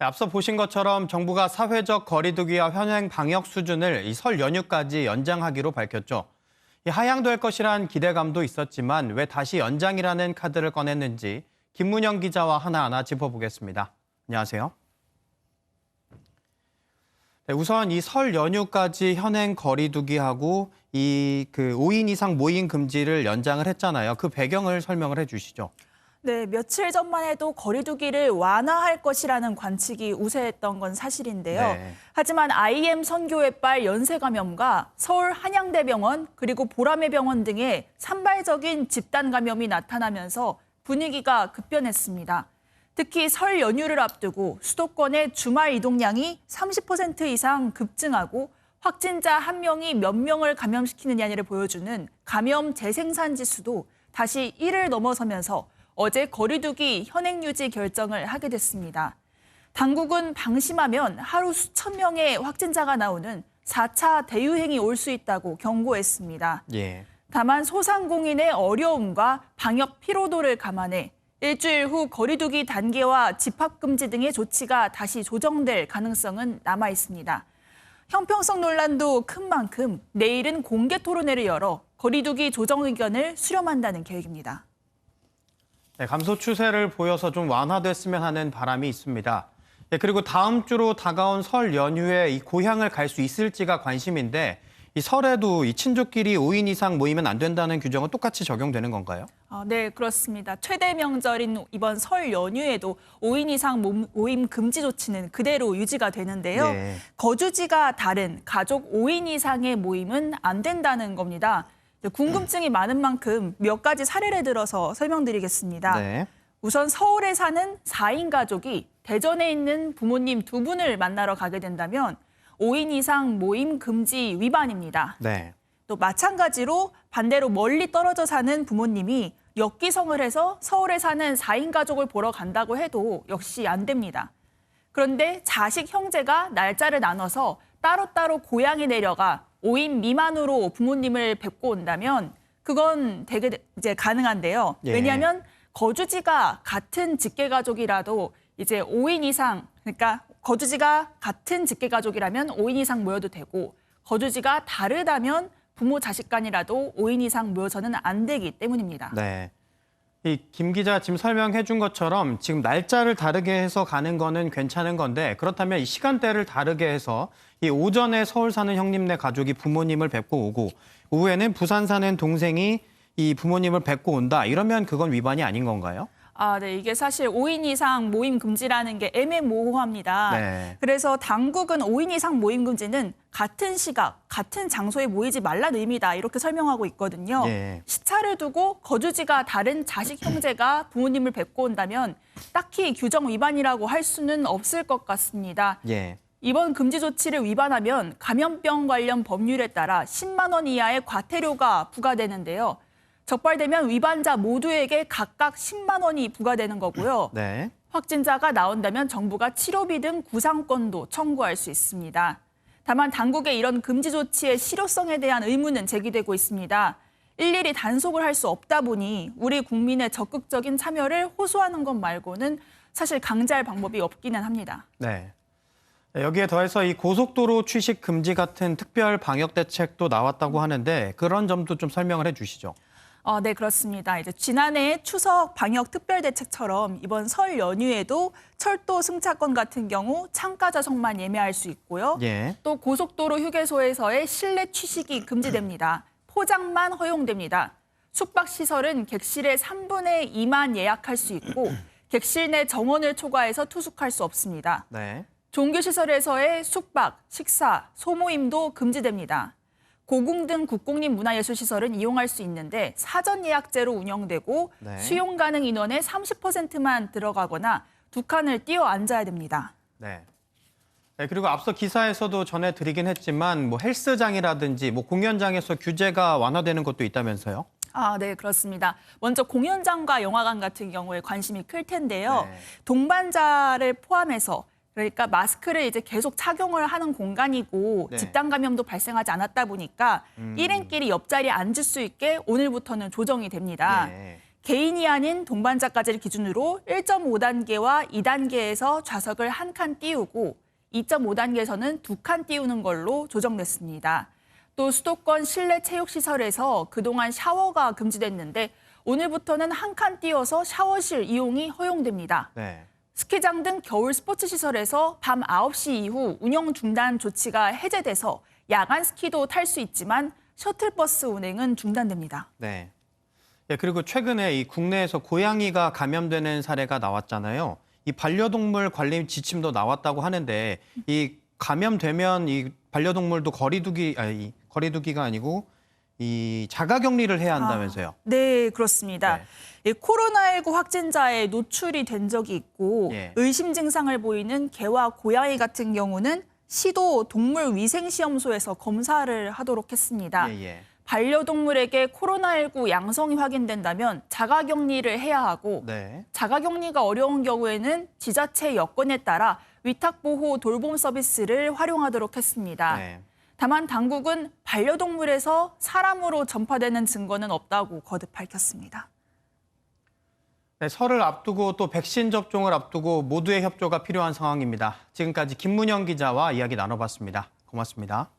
앞서 보신 것처럼 정부가 사회적 거리두기와 현행 방역 수준을 이 설 연휴까지 연장하기로 밝혔죠. 하향될 것이란 기대감도 있었지만 왜 다시 연장이라는 카드를 꺼냈는지 김문영 기자와 하나하나 짚어보겠습니다. 안녕하세요. 네, 우선 이 설 연휴까지 현행 거리두기하고 5인 이상 모임 금지를 연장을 했잖아요. 그 배경을 설명을 해주시죠. 네, 며칠 전만 해도 거리두기를 완화할 것이라는 관측이 우세했던 건 사실인데요. 네. 하지만 IM 선교의 빨 연쇄 감염과 서울 한양대병원 그리고 보라매 병원 등의 산발적인 집단 감염이 나타나면서 분위기가 급변했습니다. 특히 설 연휴를 앞두고 수도권의 주말 이동량이 30% 이상 급증하고 확진자 1명이 몇 명을 감염시키느냐를 보여주는 감염 재생산 지수도 다시 1을 넘어서면서 어제 거리두기 현행 유지 결정을 하게 됐습니다. 당국은 방심하면 하루 수천 명의 확진자가 나오는 4차 대유행이 올 수 있다고 경고했습니다. 예. 다만 소상공인의 어려움과 방역 피로도를 감안해 일주일 후 거리두기 단계와 집합금지 등의 조치가 다시 조정될 가능성은 남아 있습니다. 형평성 논란도 큰 만큼 내일은 공개 토론회를 열어 거리두기 조정 의견을 수렴한다는 계획입니다. 네, 감소 추세를 보여서 좀 완화됐으면 하는 바람이 있습니다. 네, 그리고 다음 주로 다가온 설 연휴에 이 고향을 갈 수 있을지가 관심인데 이 설에도 이 친족끼리 5인 이상 모이면 안 된다는 규정은 똑같이 적용되는 건가요? 네, 그렇습니다. 최대 명절인 이번 설 연휴에도 5인 이상 모임 금지 조치는 그대로 유지가 되는데요. 네. 거주지가 다른 가족 5인 이상의 모임은 안 된다는 겁니다. 궁금증이 많은 만큼 몇 가지 사례를 들어서 설명드리겠습니다. 네. 우선 서울에 사는 4인 가족이 대전에 있는 부모님 2분을 만나러 가게 된다면 5인 이상 모임 금지 위반입니다. 네. 또 마찬가지로 반대로 멀리 떨어져 사는 부모님이 역기성을 해서 서울에 사는 4인 가족을 보러 간다고 해도 역시 안 됩니다. 그런데 자식 형제가 날짜를 나눠서 따로따로 고향에 내려가 5인 미만으로 부모님을 뵙고 온다면 그건 되게 이제 가능한데요. 예. 왜냐하면 거주지가 같은 직계가족이라도 이제 5인 이상, 그러니까 거주지가 같은 직계가족이라면 5인 이상 모여도 되고 거주지가 다르다면 부모 자식 간이라도 5인 이상 모여서는 안 되기 때문입니다. 네. 이 김 기자 지금 설명해 준 것처럼 지금 날짜를 다르게 해서 가는 거는 괜찮은 건데 그렇다면 이 시간대를 다르게 해서 이 오전에 서울 사는 형님네 가족이 부모님을 뵙고 오고 오후에는 부산 사는 동생이 이 부모님을 뵙고 온다. 이러면 그건 위반이 아닌 건가요? 네. 이게 사실 5인 이상 모임 금지라는 게 애매모호합니다. 네. 그래서 당국은 5인 이상 모임 금지는 같은 시각, 같은 장소에 모이지 말라는 의미다. 이렇게 설명하고 있거든요. 예. 시차를 두고 거주지가 다른 자식 형제가 부모님을 뵙고 온다면 딱히 규정 위반이라고 할 수는 없을 것 같습니다. 예. 이번 금지 조치를 위반하면 감염병 관련 법률에 따라 10만 원 이하의 과태료가 부과되는데요. 적발되면 위반자 모두에게 각각 10만 원이 부과되는 거고요. 네. 확진자가 나온다면 정부가 치료비 등 구상권도 청구할 수 있습니다. 다만 당국의 이런 금지 조치의 실효성에 대한 의문은 제기되고 있습니다. 일일이 단속을 할 수 없다 보니 우리 국민의 적극적인 참여를 호소하는 것 말고는 사실 강제할 방법이 없기는 합니다. 네. 여기에 더해서 이 고속도로 취식 금지 같은 특별 방역 대책도 나왔다고 하는데 그런 점도 좀 설명을 해 주시죠. 네, 그렇습니다. 이제 지난해 추석 방역 특별대책처럼 이번 설 연휴에도 철도 승차권 같은 경우 창가 좌석만 예매할 수 있고요. 예. 또 고속도로 휴게소에서의 실내 취식이 금지됩니다. 포장만 허용됩니다. 숙박시설은 객실의 3분의 2만 예약할 수 있고 객실 내 정원을 초과해서 투숙할 수 없습니다. 네. 종교시설에서의 숙박, 식사, 소모임도 금지됩니다. 고궁 등 국공립 문화예술시설은 이용할 수 있는데 사전 예약제로 운영되고 네. 수용 가능 인원의 30%만 들어가거나 두 칸을 띄어 앉아야 됩니다. 네. 네, 그리고 앞서 기사에서도 전해드리긴 했지만 뭐 헬스장이라든지 뭐 공연장에서 규제가 완화되는 것도 있다면서요? 네, 그렇습니다. 먼저 공연장과 영화관 같은 경우에 관심이 클 텐데요. 네. 동반자를 포함해서 그러니까 마스크를 이제 계속 착용을 하는 공간이고 네. 집단 감염도 발생하지 않았다 보니까 1인끼리 옆자리에 앉을 수 있게 오늘부터는 조정이 됩니다. 네. 개인이 아닌 동반자까지를 기준으로 1.5단계와 2단계에서 좌석을 한 칸 띄우고 2.5단계에서는 2칸 띄우는 걸로 조정됐습니다. 또 수도권 실내 체육시설에서 그동안 샤워가 금지됐는데 오늘부터는 한 칸 띄워서 샤워실 이용이 허용됩니다. 네. 스키장 등 겨울 스포츠 시설에서 밤 9시 이후 운영 중단 조치가 해제돼서 야간 스키도 탈 수 있지만 셔틀버스 운행은 중단됩니다. 네. 예, 그리고 최근에 이 국내에서 고양이가 감염되는 사례가 나왔잖아요. 이 반려동물 관리 지침도 나왔다고 하는데 이 감염되면 이 반려동물도 거리두기가 아니고 이 자가격리를 해야 한다면서요. 네, 그렇습니다. 네. 코로나19 확진자에 노출이 된 적이 있고 예. 의심 증상을 보이는 개와 고양이 같은 경우는 시도 동물위생시험소에서 검사를 하도록 했습니다. 예. 반려동물에게 코로나19 양성이 확인된다면 자가격리를 해야 하고 네. 자가격리가 어려운 경우에는 지자체 여건에 따라 위탁보호 돌봄 서비스를 활용하도록 했습니다. 네. 다만 당국은 반려동물에서 사람으로 전파되는 증거는 없다고 거듭 밝혔습니다. 네, 설을 앞두고 또 백신 접종을 앞두고 모두의 협조가 필요한 상황입니다. 지금까지 김문영 기자와 이야기 나눠봤습니다. 고맙습니다.